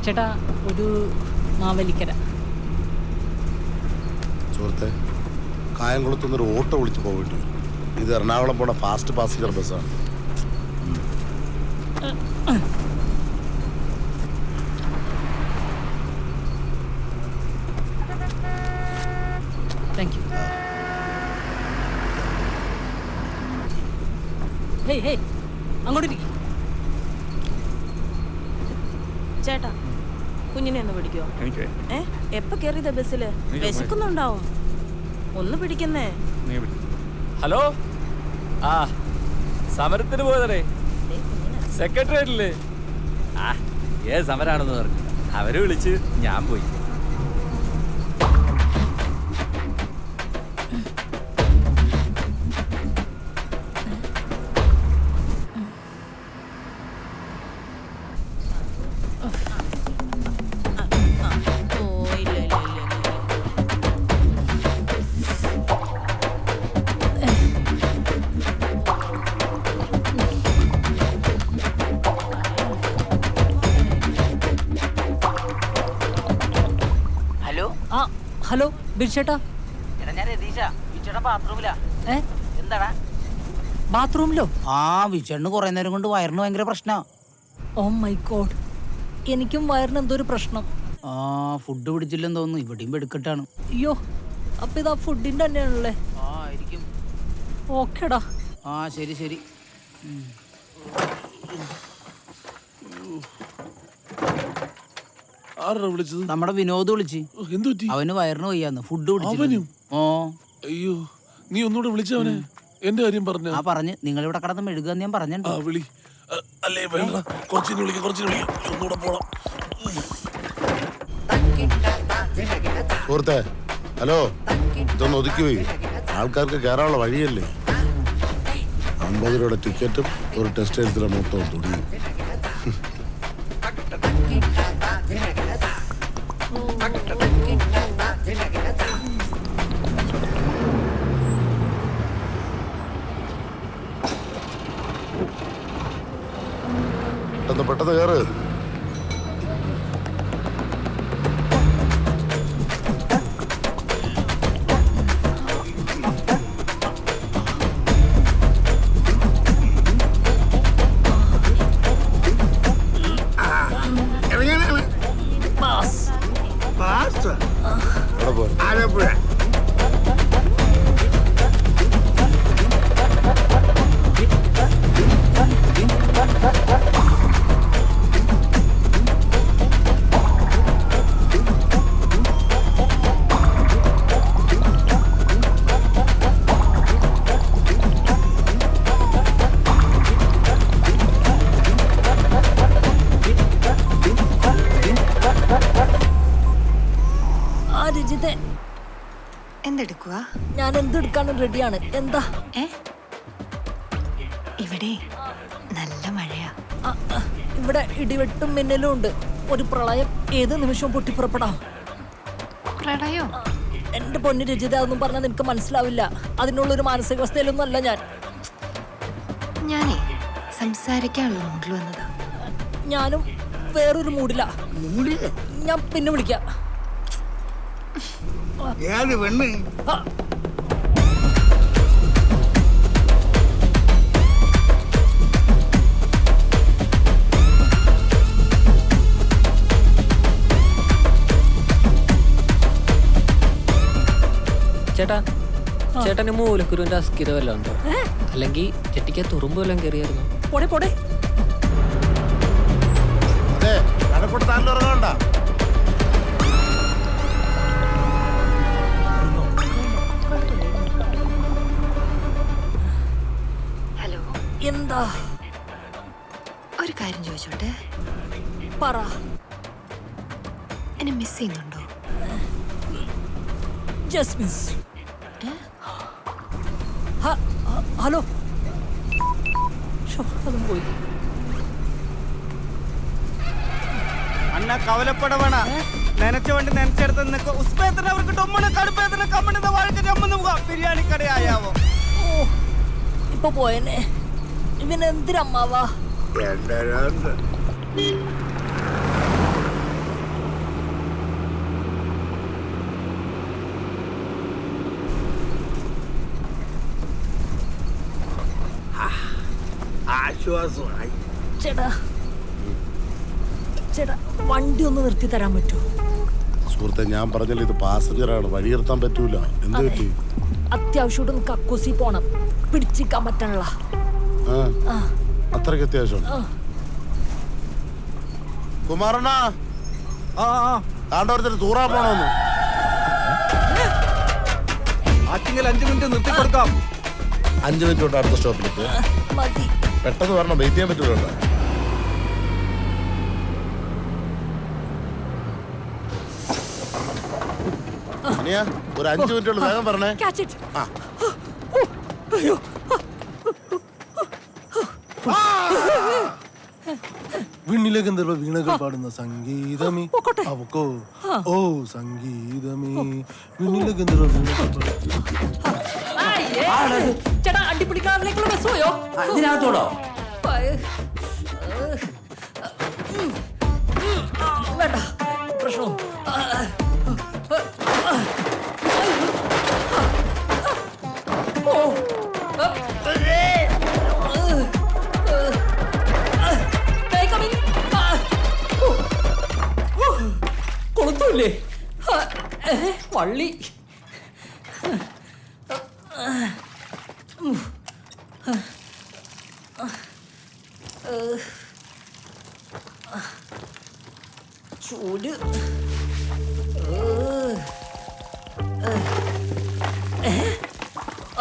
ചേട്ടാ ഒരു മാവലിക്കര. സുഹൃത്തെ, കായംകുളത്തുനിന്നൊരു ഓട്ടോ വിളിച്ച് പോയിട്ട് വരും. ഇത് എറണാകുളം പോണ ഫാസ്റ്റ് പാസഞ്ചർ ബസ്സാണ്. Thank you. ഹേയ് ഹേയ്, അങ്ങോട്ടിരിക്കും. ചേട്ടാ, കുഞ്ഞിനെ ഒന്ന് പിടിക്കോ? എപ്പ കേറിയതാ ബസ്സില്? വിശക്കുന്നുണ്ടാവും, ഒന്ന് പിടിക്കുന്നേ. ഹലോ, ആ സമരത്തിന് പോയതേ സെക്രട്ടേറിയറ്റില്. ആ ഏത് സമരാണെന്ന് പറഞ്ഞു, അവര് വിളിച്ച് ഞാൻ പോയി. ഹലോ ബിർച്ചേട്ടാ, ബാത്റൂമിലോ? ആ വിചേട്ടന് കുറെ നേരം കൊണ്ട് വയറിന് ഭയങ്കര പ്രശ്നാ. ഓ മൈ ഗോഡ്, എനിക്കും വയറിന് എന്തോ ഒരു പ്രശ്നം. ആ ഫുഡ് പിടിച്ചില്ലെന്ന് തോന്നുന്നു, ഇവിടെയും വെടുക്കട്ടാണ്. അയ്യോ, അപ്പൊ ഇതാ ഫുഡിന്റെ തന്നെയാണല്ലേ? ആ ആയിരിക്കും. ഓക്കേടാ. ആ ശരി ശരി. നമ്മുടെ വിനോദ് വിളിച്ച്. അവന് വയറിന് വയ്യാന്ന്, ഫുഡ് പിടിച്ചു. ഓ അയ്യോ, നീ ഒന്നുകൂടെ വിളിച്ചവനെ എന്റെ കാര്യം പറഞ്ഞു. ആ പറഞ്ഞ് നിങ്ങൾ ഇവിടെ കിടന്ന് മെഴുകുക ഞാൻ പറഞ്ഞിട്ടുണ്ട്. വിളി. അല്ലേ വേണ്ട, കുറച്ചിന് വിളിക്കാം, ഒന്നുകൂടെ പോണം. സുഹൃത്തെ, ഹലോ, ഇതൊന്ന് ഒതുക്കി പോയി. ആൾക്കാർക്ക് കയറാനുള്ള വഴിയല്ലേ. 50 രൂപയുടെ ടിക്കറ്റും ഒരു ടെക്സ്റ്റൈൽസിലെ മൊത്തവും തുണിയും. പെട്ടെന്ന് കയറ്. ആലപ്പുഴ. എന്തെടുക്കുക? ഞാൻ എന്തെടുക്കാനും റെഡിയാണ്. എന്താ? ഇവിടെ നല്ല മഴയാ. ഇവിടെ ഇടിവെട്ടും മിന്നലും ഉണ്ട്. ഒരു പ്രളയം ഏത് നിമിഷവും പൊട്ടിപ്പുറപ്പെടാം. പ്രളയോ? എന്റെ പൊന്നു രജിത, അതൊന്നും പറഞ്ഞാൽ നിനക്ക് മനസ്സിലാവില്ല. അതിനുള്ളൊരു മാനസികാവസ്ഥയിലൊന്നും അല്ല ഞാൻ. ഞാനേ സംസാരിക്കാനുള്ള മൂഡിൽ വന്നതാ. ഞാനും വേറൊരു മൂഡില. ഞാൻ പിന്നെ വിളിക്കാം. ചേട്ടാ, ചേട്ടന് മൂലക്കുരുവിന്റെ അസ്ഥിര വല്ലതും ഉണ്ടോ? അല്ലെങ്കിൽ ചെട്ടിക്ക് തുറുമ്പ് വല്ലതും കയറിയായിരുന്നു? പോടെ പോടെ. ഹലോ, എന്താ? ഒരു കാര്യം ചോദിച്ചോട്ടെ? പറ. എന്നെ മിസ് ചെയ്യുന്നുണ്ടോ? Just miss. ഹലോ, അതും പോയി. അണ്ണ കവലപ്പടവണ നനച്ച വണ്ടി നനച്ചെടുത്ത് നിനക്ക് ഉസ്പേത്തന അവർക്ക് ടൊമ്മണ് കടുപ്പേത്തന കമ്മണിന്റെ വാഴക്ക് ചമ്മന്ന് പോകാം. ബിരിയാണി കടയായാവോ? ഓ, ഇപ്പൊ പോയനെ. ഇവനെന്തിനമ്മാവാ? ആശ്വാസമായി. ചേട്ടാ ചേട്ടാ വണ്ടി ഒന്ന് നിർത്തി തരാൻ പറ്റുമോ? സുഹൃത്തെ, ഞാൻ പറഞ്ഞല്ലോ ഇത് പാസഞ്ചറാണ്, വഴി നിർത്താൻ പറ്റൂല. എന്ത് പറ്റി? അത്യാവശ്യമായിട്ട് കക്കൂസി പോണം, പിടിച്ചിക്കാൻ പറ്റണല്ല. അത്രയ്ക്ക് അത്യാവശ്യം. കുമാരണ്ണ, താണ്ടോരത്തിന് തൂറാൻ പോണോന്ന്. ആറ്റിങ്ങൽ 5 മിനിറ്റ് നിർത്തി കൊടുക്കാം. 5 മിനിറ്റ് കൊണ്ട് അടുത്ത സ്റ്റോപ്പിലേക്ക്. മതി. പെട്ടെന്ന് വരണം, വെയിറ്റ് ചെയ്യാൻ പറ്റൂല. ഒരു 5 മിനിറ്റ് ഉള്ളു, വേഗം പറഞ്ഞേ. വിണ്ണിലെ ഗന്ധർവ വീണകൾ പാടുന്ന സംഗീതമേ അവക്കോ ഓ സംഗീതമേ വിണ്ണിലെ ഗന്ധർവ വീണകൾ ചേട്ടാ അടിപിടിക്കാറിലേക്കുള്ള ബസ് പോയോ? ഇതിനകത്തോടോ? വേണ്ട, പ്രശ്നം. കൊളുത്തൂല്ലേ വള്ളി? ചൂട്.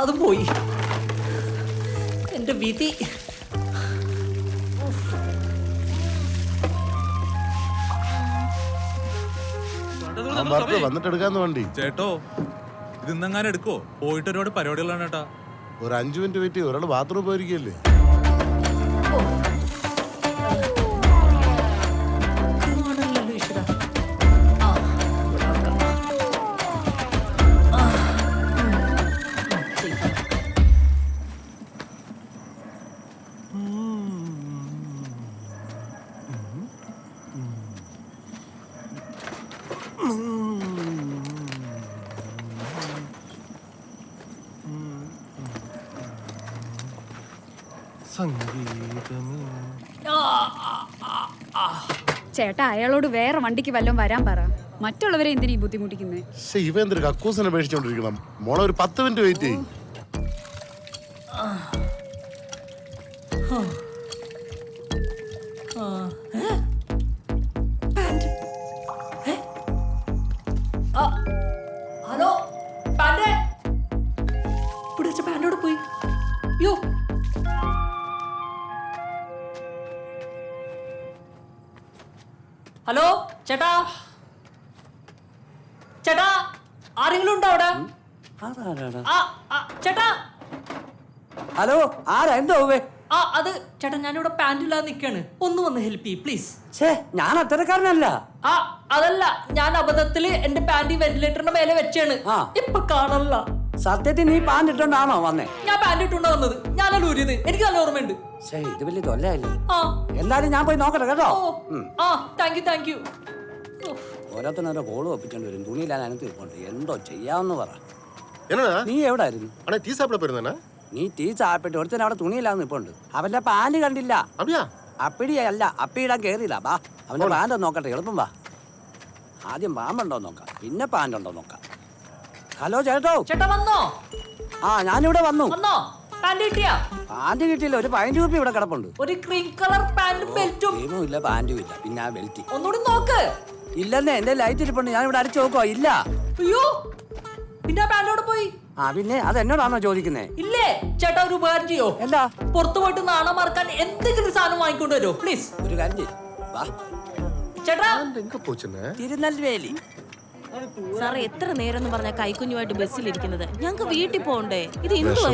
അത് പോയി എന്റെ വിധി. വന്നിട്ട് എടുക്കാന്ന് വണ്ടി. ചേട്ടോ ഇത് ഇന്നെങ്ങാനും എടുക്കോ? പോയിട്ട് ഒരുപാട് പരിപാടികളാണ് ചേട്ടാ. ഒരു 5 മിനിറ്റ് വെയിറ്റ് ചെയ്യും. ഒരാൾ ബാത്റൂം പോയിരിക്കല്ലേ? ചേട്ടാ അയാളോട് വേറെ വണ്ടിക്ക് വല്ലതും വരാൻ പറ. മറ്റുള്ളവരെ എന്തിനാ ഈ ബുദ്ധിമുട്ടിക്കുന്നത്? ഇവ എന്തൊരു കക്കൂസിനെ പേടിച്ചോണ്ടിരിക്കണം. മോളെ ഒരു 10 മിനിറ്റ് വെയിറ്റ് ചെയ്യും. ഹലോ, പിടിച്ച പാൻറ്റോട് പോയി. യോ ഹലോ ചേട്ടാ, ചേട്ടാ ആരെങ്കിലും ഉണ്ടോ അവിടെ? ചേട്ടാ ഹലോ, ആരാ? എന്താ? അത് ചേട്ടാ ഞാനിവിടെ പാൻറ്റില്ലാതെ നിൽക്കാണ്, ഒന്ന് വന്ന് ഹെൽപ്പ് ചെയ്യ് പ്ലീസ്. ഞാൻ അത്തരക്കാരനല്ല. അതല്ല, ഞാൻ അബദ്ധത്തില് എന്റെ പാൻറ് വെന്റിലേറ്ററിന്റെ മേലെ വെച്ചാണ്, ഇപ്പൊ കാണല്ല. സത്യത്തിൽ നീ പാൻറ് ഇട്ടോണ്ടാണോ വന്നേ? ഞാൻ പാൻറ് ഇട്ടുണ്ടോ വന്നത്? ഞാനല്ല ഊരിയത്, എനിക്ക് നല്ല ഓർമ്മയുണ്ട്. ഇത് വലിയ തൊല്ലായില്ലേ? എന്തായാലും ഞാൻ പോയി നോക്കട്ടെ കേട്ടോ. Thank you. ഓരോരുത്തരോരോ കോള് ഒപ്പിച്ചോണ്ട് വരും. തുണിയില്ലാതെ അതിനകത്ത് ഇരിപ്പുണ്ട്. എന്തോ ചെയ്യാന്ന് പറ. നീ എവിടായിരുന്നു? നീ ടീ സാപ്പിട്ട് ഒരുത്തൻ അവിടെ തുണിയില്ലാന്ന് ഇപ്പുണ്ട്. അവന്റെ പാൻറ് കണ്ടില്ല. അപ്പിടിയല്ല, അപ്പിയിടാൻ കേറിയില്ല. ബാ, അവന്റെ പാൻറ് നോക്കട്ടെ, എളുപ്പം വാ. ആദ്യം പാമ്പുണ്ടോ നോക്കാം, പിന്നെ പാൻറ് ഉണ്ടോ നോക്കാം. ഹലോ ചേട്ടോ. ചേട്ടാ വന്നോ? ഞാനിവിടെ വന്നു. പാൻറ് കിട്ടിയാ? പാൻറ് കിട്ടിയില്ല, ഒരു 15 രൂപ ഇവിടെ കിടപ്പുണ്ട്. ഒരു ക്രീം കളർ പാന്റും ബെൽറ്റും ഇല്ല, പാൻറ്റും ഇല്ല. പിന്നെ ആ ബെൽറ്റ് ഒന്നുകൂടി നോക്ക്. ഇല്ലെന്നേ, എന്റെ ലൈറ്റ് ഇരിപ്പുണ്ട്. ഞാൻ ഇവിടെ അടിച്ചു നോക്കുവാ, ഇല്ല. അയ്യോ, പിന്നെ ആ പാൻറ്റോട് പോയി. പിന്നെ അത് എന്നോടാണോ ചോദിക്കുന്നേ? ഇല്ലേ ചേട്ടാ, ഒരു ഉപകാരം ചെയ്യോ? എന്താ? പുറത്തു പോയിട്ട് നാണം മറക്കാൻ എന്തെങ്കിലും സാധനം വാങ്ങിക്കൊണ്ട് വരുമോ പ്ലീസ്? ഒരു കാര്യം ചെയ്യ്, വാ. ചേട്ടാ തിരുനെൽവേലി. സാറേ എത്ര നേരം എന്ന് പറഞ്ഞ കൈക്കുഞ്ഞുമായിട്ട് ബസ്സിലിരിക്കുന്നത്? ഞങ്ങൾക്ക് വീട്ടിൽ പോകണ്ടേ? ഇത് എന്തുവാ?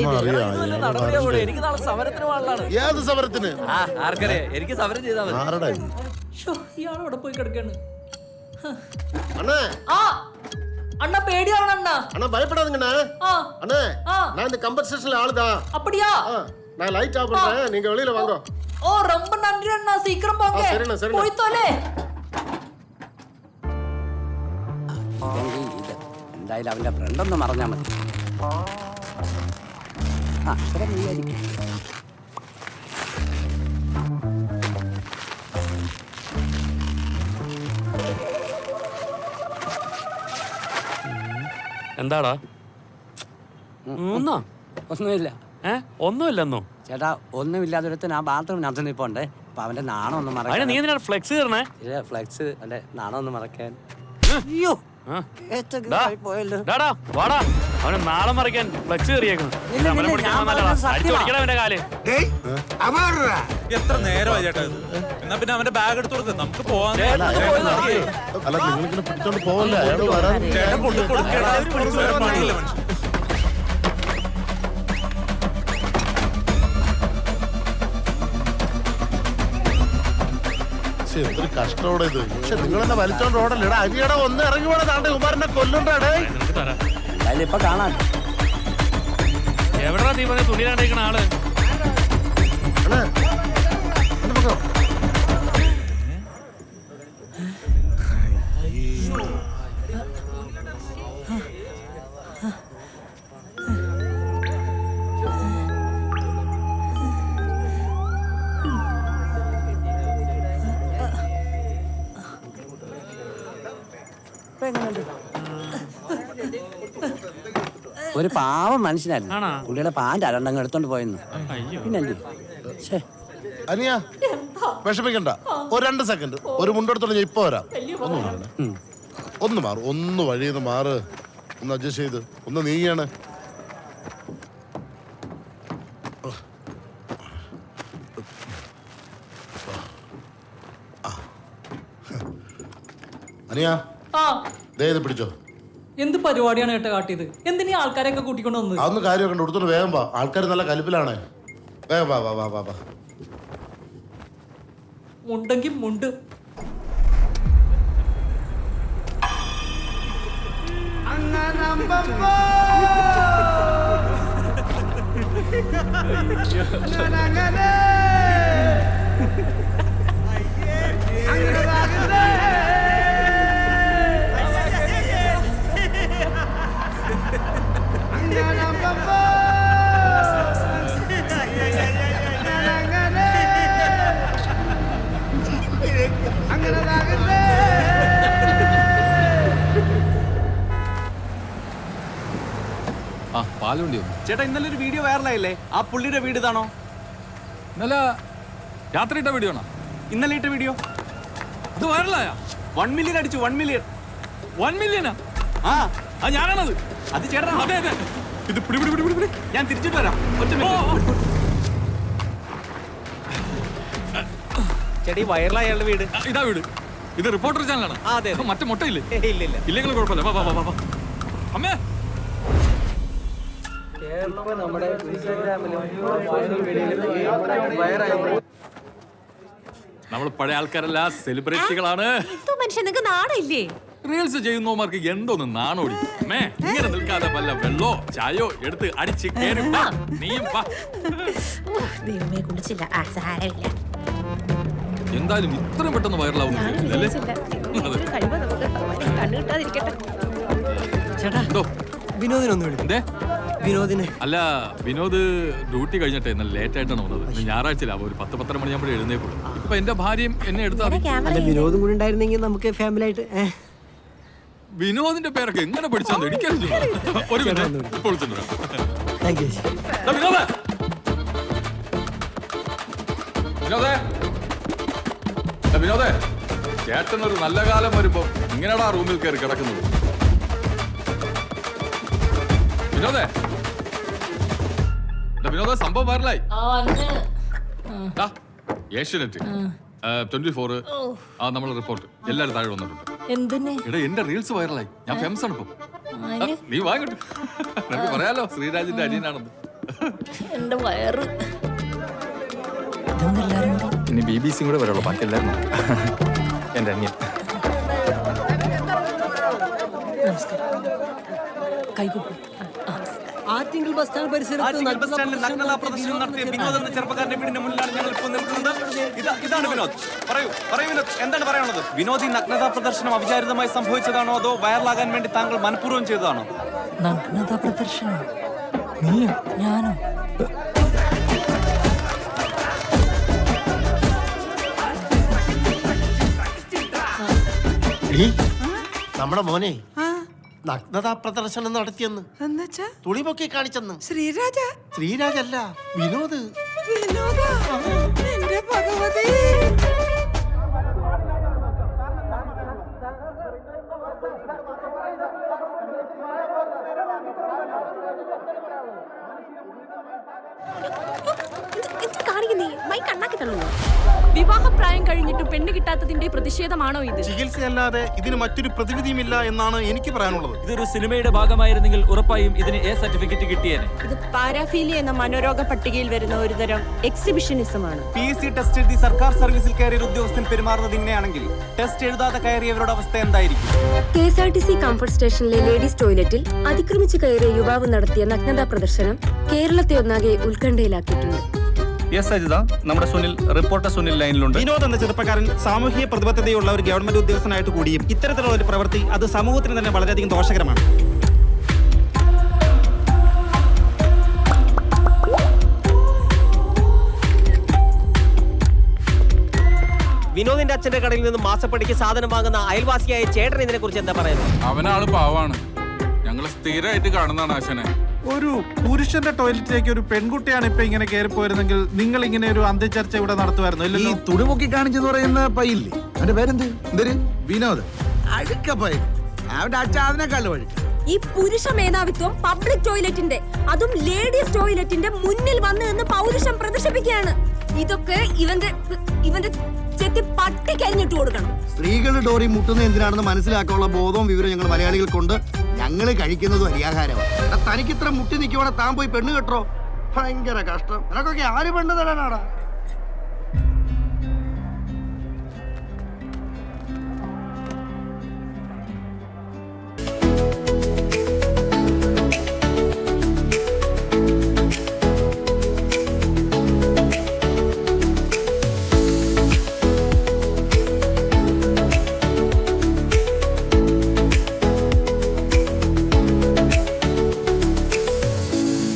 എനിക്ക് നാളെ സമരത്തിന് പോകാനുള്ളതാണ്. ഏത് സമരത്തിന്? ആർക്കറിയാം, എനിക്ക് സമരം ചെയ്താൽ മതി. ഇയാളവിടെ പോയി കിടക്കാണ്. அண்ணா அண்ணா பேடியாவன அண்ணா அண்ணா பயப்படாதீங்கண்ணா. அண்ணா நான் இந்த கம்பர் ஸ்டேஷன்ல ஆளுதான். அப்படியா? நான் லைட் ஆஃப் பண்றேன், நீங்க வெளியில வாங்க. ஓ ரொம்ப நன்றி அண்ணா, சீக்கிரம் போங்க. சரிண்ணா சரிண்ணா. போய் தொலை. എന്തായാലും അവന്റെ ഫ്രണ്ടൊന്ന് മറഞ്ഞാ മതി. അത്ര മതിയായിരിക്കും. എന്താടാ ഒന്നുമില്ല. ഒന്നുമില്ലെന്നോ? ചേട്ടാ ഒന്നുമില്ലാതൊരുത്തൻ ആ ബാത്റൂമിനകത്ത് നിൽപ്പുണ്ട്. അപ്പൊ അവന്റെ നാണം ഒന്ന് മറക്കാൻ. നീ എന്തിനാണ് ഫ്ലെക്സ് കയറണേ? ഇല്ല, ഫ്ലെക്സ് അല്ലെ നാണം ഒന്ന് മറക്കാൻ. അയ്യോ പോയല്ലോ. വാടാ, അവനെ നാളെ മറിക്കാൻ ഫ്ലെക്സ് കയറിയേക്കുന്നു. എത്ര നേരമായി ചേട്ടാ ഇത്? എന്നാ പിന്നെ അവന്റെ ബാഗ് എടുത്തു കൊടുക്ക്, നമുക്ക് പോവാൻ. അല്ല നിങ്ങളിങ്ങനെ പിടിച്ചോണ്ട് പോവല്ലേ, അയാൾ വരാൻ. ചേട്ടൻ കൊണ്ട് കൊടുക്കേണ്ട പണിയില്ല മനുഷ്യൻ. എന്തൊരു കഷ്ടോടെ ഇത്. പക്ഷെ നിങ്ങൾ തന്നെ വലിച്ചോണ്ട് ഓടല്ലേ. അരിയട ഒന്ന് ഇറങ്ങി പോണ താണ്ടെ കുമാരനെ കൊല്ലുണ്ടാടേ. എന്തായാലും ഇപ്പൊ കാണാൻ. എവിടെയാ നീ പറഞ്ഞ തുണിയിലാണ്ടിരിക്കണ ആള്? ഒരു പാവം മനുഷ്യനായിരുന്നു. പുള്ളിയുടെ പാൻറ് അരണ്ടങ്ങ് എടുത്തോണ്ട് പോയെന്ന്. പിന്നെ അനിയ വിഷമിക്കണ്ട, ഒരു 2 സെക്കൻഡ് ഒരു മുണ്ടെടുത്തോണ്ട് ഞാൻ ഇപ്പൊ വരാം. ഒന്ന് മാറും, ഒന്ന് വഴിയെന്ന് മാറ്, ഒന്ന് അഡ്ജസ്റ്റ് ചെയ്ത് ഒന്ന് നീയാണ്. അനിയ ദേ ഇത് പിടിച്ചോ. എന്ത് പരിപാടിയാണ് ഏട്ടാ കാട്ടിയത്? എന്തിനാ ആൾക്കാരെയൊക്കെ കൂട്ടിക്കൊണ്ട് വന്നത്? അതൊന്നും കാര്യമൊക്കെ ഉണ്ട്, എടുത്തോണ്ട് വേഗം വാ. ആൾക്കാർ നല്ല കലിപ്പിലാണ്. വേഗം വാ വാ വാ വാ വാ. മുണ്ടെങ്കിൽ മുണ്ട്. ചേട്ടാ ഇന്നലെ ഒരു വീഡിയോ വൈറലായില്ലേ? ആ പുള്ളിയുടെ വീട് ഇതാണോ? ഇന്നലെ രാത്രി ഇട്ട വീഡിയോ ആണോ? ഇന്നലെ ഇട്ട വീഡിയോ അത് വൈറലായ? 1 മില്യൺ അടിച്ചു. 1 മില്യൺ. 1 മില്യനാ? ആ ഞാനാണത്. അത് ചേട്ടാ. അതെ അതെ. ഇത് പിടി പിടി പിടി പിടി. ഞാൻ തിരിച്ചിട്ട് വരാം. ഒറ്റ മിനിറ്റ്. ചേട്ടാ ഈ വൈറലായ അയാളുടെ വീട് ഇതാ വീട്. ഇത് റിപ്പോർട്ടർ ചാനലാണ്. അതെ. മറ്റേ മുട്ടയില്ലേ? ഇല്ല. ഇല്ലെങ്കിൽ കുഴപ്പമില്ല. വാ വാ വാ വാ. അമ്മേ നമ്മൾ പഴയ ആൾക്കാരല്ല, സെലിബ്രിറ്റികളാണ്. മനുഷ്യനക്ക് നാണില്ലേ? റീൽസ് ചെയ്യുന്നവർക്ക് എന്തോന്ന് നാണോടി. അമ്മേ ഇങ്ങനെ നിൽക്കാതെ വല്ല വെള്ളോ ചായോ എടുത്ത് അടിച്ച് കേറി വാ. നീയും വാ. ദൈവമേ കുളിച്ചില്ല. എന്തായാലും ഇത്രയും പെട്ടെന്ന് വൈറലാവും. അല്ല വിനോദ് ഡ്യൂട്ടി കഴിഞ്ഞിട്ട് ഇന്നലെ ലേറ്റ് ആയിട്ടാണ് വന്നത്. ഞായറാഴ്ചയിലാവും. ഒരു 10-10:30 മണിയാകുമ്പോൾ എഴുന്നേക്കുള്ളൂ. ഇപ്പൊ എന്റെ ഭാര്യയും എന്നെ എടുത്താൽ വിനോദം കൂടെ ഉണ്ടായിരുന്നെങ്കിൽ നമുക്ക് ഫാമിലി ആയിട്ട്. വിനോദിന്റെ പേരൊക്കെ എങ്ങനെ പഠിച്ചാന്ന് എനിക്കറിഞ്ഞു. ഒരു മിനിറ്റ് ഇപ്പോൾ വിനോദേ, ചേട്ടനൊരു നല്ല കാലം വരുമ്പോ ഇങ്ങനെയാടാ റൂമിൽ കയറി കിടക്കുന്നത്. വിനോദ സംഭവം വൈറലായി. ഏഷ്യാനെറ്റ്, 24 നമ്മളെ റിപ്പോർട്ട് എല്ലാരും താഴെ വന്നിട്ടുണ്ട്. എടാ എന്റെ റീൽസ് വൈറലായി. ഞാൻ ഫേമസ് ആണ് ഇപ്പൊ. നീ വാങ്ങട്ടെ, നമുക്ക് പറയാലോ ശ്രീരാജിന്റെ അനിയനാണെന്ന്. എന്റെ വയറ്. ഇനി BBC കൂടെ വരുള്ളൂ, ബാക്കി എല്ലാവരും എന്റെ അനിയൻ. ആറ്റിങ്ങൽ ബസ് സ്റ്റാൻഡ് പരിസരത്ത് നഗ്നതാ പ്രദർശനം നടത്തിയ വിനോദ് എന്ന ചെറുപ്പക്കാരന്റെ വീടിന്റെ മുന്നിലാണ് ഞങ്ങൾ ഇപ്പോൾ നിൽക്കുന്നത്. ഇതാണ് വിനോദ്. പറയൂ വിനോദ്, എന്താണ് പറയാനുള്ളത്? വിനോദ് ഈ നഗ്നതാ പ്രദർശനം അവിചാരിതമായി സംഭവിച്ചതാണോ അതോ വൈറലാകാൻ വേണ്ടി താങ്കൾ മനഃപൂർവ്വം ചെയ്തതാണോ? നഗ്നതാ പ്രദർശനം? നീയോ? ഞാനോ? നമ്മുടെ മോനെ നഗ്നതാ പ്രദർശനം നടത്തിയെന്ന്. എന്നുവെച്ചാ തുണി പൊക്കി കാണിച്ചെന്ന്. ശ്രീരാജ ശ്രീരാജല്ല, വിനോദ്. വിനോദ എന്റെ ഭഗവതി. വിവാഹപ്രായം കഴിഞ്ഞിട്ട് പെണ്ണ് കിട്ടാത്തതിന്റെ പ്രതിഷേധമാണോ ഇത്? ചികിത്സയല്ലാതെ ഇതിന് മറ്റൊരു പ്രതിവിധിയുമില്ല എന്നാണ് എനിക്ക് പറയാനുള്ളത്. ഇതൊരു സിനിമയുടെ ഭാഗമായിരുന്നെങ്കിൽ ഉറപ്പായും ഇതിന് എ സർട്ടിഫിക്കറ്റ് കിട്ടിയേനെ. ഇത് പാരാഫീലിയ എന്ന മനോരോഗ പട്ടികയിൽ വരുന്ന ഒരുതരം എക്സിബിഷനിസമാണ്. PSC ടെസ്റ്റ് എഴുതി സർക്കാർ സർവീസിൽ കയറിയ ഒരു ഉദ്യോഗസ്ഥൻ പെരുമാറുന്നത് ഇങ്ങനെയാണെങ്കിൽ ടെസ്റ്റ് എഴുതാതെ കയറിയവരുടെ അവസ്ഥ എന്തായിരിക്കും? KSRTC കംഫർട്ട് സ്റ്റേഷനിലെ ലേഡീസ് ടോയ്ലറ്റിൽ അതിക്രമിച്ച് കയറിയ യുവാവ് നടത്തിയ നഗ്നതാ പ്രദർശനം കേരളത്തെ ഒന്നാകെ ഉത്കണ്ഠയിലാക്കിയിട്ടുണ്ട്. യെസ് അജിത, നമ്മുടെ സുനിൽ, റിപ്പോർട്ടർ സുനിൽ ലൈനിലുണ്ട്. വിനോദ് എന്ന ചെറുപ്പക്കാരൻ സാമൂഹിക പ്രതിബദ്ധതയുള്ള ഒരു ഗവൺമെന്റ് ഉദ്യോഗസ്ഥനായിട്ട് കൂടിയും ഇത്തരത്തിലുള്ള ഒരു പ്രവൃത്തി അത് സമൂഹത്തിന് തന്നെ വളരെയധികം ദോഷകരമാണ്. വിനോദിന്റെ അച്ഛന്റെ കടയിൽ നിന്ന് മാസപ്പടിക്ക് സാധനം വാങ്ങുന്ന അയൽവാസിയായ ചേട്ടൻ ഇതിനെ കുറിച്ച് എന്താ പറയുന്നത്? അവനാള് പാവാണ്. ഞങ്ങള് സ്ഥിരമായിട്ട് കാണുന്നതാണ് ആശനെ. ഒരു പുരുഷന്റെ ടോയ്ലറ്റിലേക്ക് ഒരു പെൺകുട്ടിയാണ് ഇപ്പൊ ഇങ്ങനെ കയറിപ്പോയിരുന്നെങ്കിൽ നിങ്ങൾ ഇങ്ങനെ ഒരു അന്ത്യചർച്ച ഇവിടെ നടത്തുമായിരുന്നു. ഈ തുണിമുക്കി കാണിച്ചെന്ന് പറയുന്ന പയ്യില്ലേ, അവന്റെ പേരെന്ത്? എന്തൊരു വിനോദ്. അഴുക്ക പയ്യൻ. അവന്റെ അച്ഛൻ അതിനെക്കാളും അഴുക്ക. ഈ പുരുഷ മേധാവിത്വം പബ്ലിക് ടോയ്ലറ്റിന്റെ, അതും ലേഡീസ് ടോയ്ലറ്റിന്റെ മുന്നിൽ വന്ന് നിന്ന് പൗരുഷം പ്രദർശിപ്പിക്കുകയാണ്. ഇതൊക്കെ ഇവന്റെ ചെത്തി പട്ടി കരിഞ്ഞിട്ട് കൊടുക്കണം. സ്ത്രീകളുടെ ഡോറി മുട്ടുന്നത് എന്തിനാണെന്ന് മനസ്സിലാക്കാനുള്ള ബോധവും വിവരം ഞങ്ങൾ മലയാളികൾക്കുണ്ട്. ഞങ്ങള് കഴിക്കുന്നതും അരിയാഹാരമാണ്. തനിക്ക് ഇത്ര മുട്ടി നിൽക്കുവാണെ താൻ പോയി പെണ്ണ് കെട്ടോ. ഭയങ്കര കഷ്ടം. നിനക്കൊക്കെ ആര് പെണ്ണ് തരാനാടാ?